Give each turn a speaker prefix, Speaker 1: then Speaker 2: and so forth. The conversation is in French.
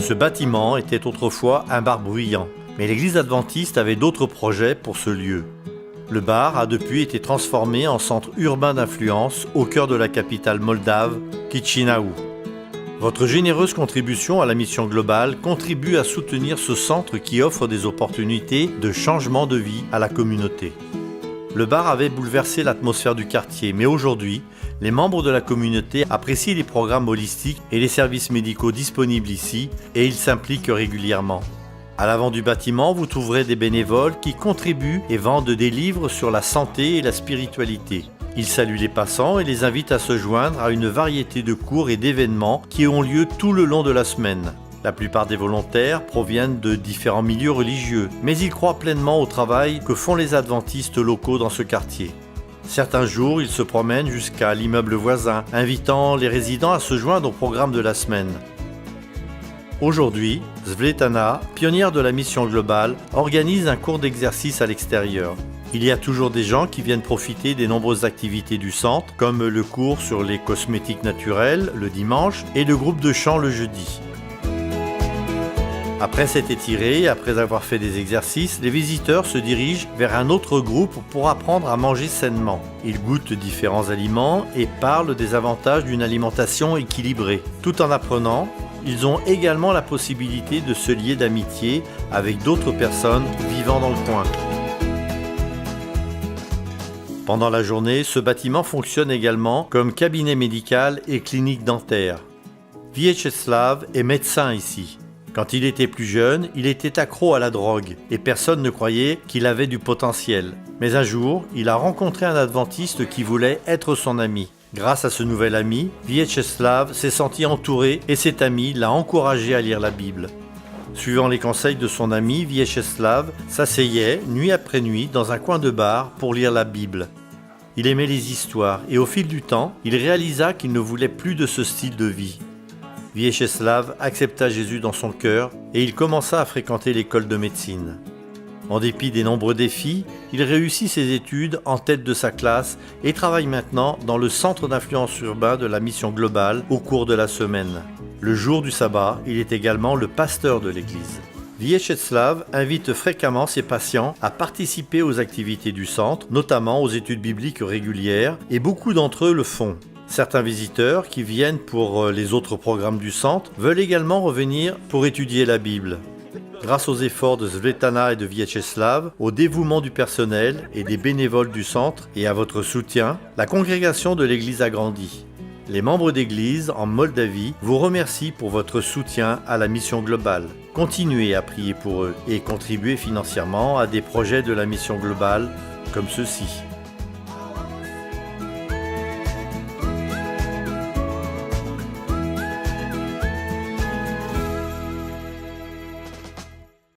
Speaker 1: Ce bâtiment était autrefois un bar bruyant, mais l'église adventiste avait d'autres projets pour ce lieu. Le bar a depuis été transformé en centre urbain d'influence au cœur de la capitale moldave, Chisinau. Votre généreuse contribution à la mission globale contribue à soutenir ce centre qui offre des opportunités de changement de vie à la communauté. Le bar avait bouleversé l'atmosphère du quartier, mais aujourd'hui, les membres de la communauté apprécient les programmes holistiques et les services médicaux disponibles ici et ils s'impliquent régulièrement. À l'avant du bâtiment, vous trouverez des bénévoles qui contribuent et vendent des livres sur la santé et la spiritualité. Ils saluent les passants et les invitent à se joindre à une variété de cours et d'événements qui ont lieu tout le long de la semaine. La plupart des volontaires proviennent de différents milieux religieux, mais ils croient pleinement au travail que font les adventistes locaux dans ce quartier. Certains jours, ils se promènent jusqu'à l'immeuble voisin, invitant les résidents à se joindre au programme de la semaine. Aujourd'hui, Svetana, pionnière de la mission globale, organise un cours d'exercice à l'extérieur. Il y a toujours des gens qui viennent profiter des nombreuses activités du centre, comme le cours sur les cosmétiques naturels le dimanche et le groupe de chant le jeudi. Après s'être étirés et après avoir fait des exercices, les visiteurs se dirigent vers un autre groupe pour apprendre à manger sainement. Ils goûtent différents aliments et parlent des avantages d'une alimentation équilibrée. Tout en apprenant, ils ont également la possibilité de se lier d'amitié avec d'autres personnes vivant dans le coin. Pendant la journée, ce bâtiment fonctionne également comme cabinet médical et clinique dentaire. Vyacheslav est médecin ici. Quand il était plus jeune, il était accro à la drogue et personne ne croyait qu'il avait du potentiel. Mais un jour, il a rencontré un adventiste qui voulait être son ami. Grâce à ce nouvel ami, Vyacheslav s'est senti entouré et cet ami l'a encouragé à lire la Bible. Suivant les conseils de son ami, Vyacheslav s'asseyait nuit après nuit dans un coin de bar pour lire la Bible. Il aimait les histoires et au fil du temps, il réalisa qu'il ne voulait plus de ce style de vie. Vyacheslav accepta Jésus dans son cœur et il commença à fréquenter l'école de médecine. En dépit des nombreux défis, il réussit ses études en tête de sa classe et travaille maintenant dans le centre d'influence urbain de la mission globale au cours de la semaine. Le jour du sabbat, il est également le pasteur de l'église. Vyacheslav invite fréquemment ses patients à participer aux activités du centre, notamment aux études bibliques régulières, et beaucoup d'entre eux le font. Certains visiteurs qui viennent pour les autres programmes du centre veulent également revenir pour étudier la Bible. Grâce aux efforts de Svetana et de Vyacheslav, au dévouement du personnel et des bénévoles du centre et à votre soutien, la congrégation de l'église a grandi. Les membres d'église en Moldavie vous remercient pour votre soutien à la mission globale. Continuez à prier pour eux et contribuez financièrement à des projets de la mission globale comme ceux-ci.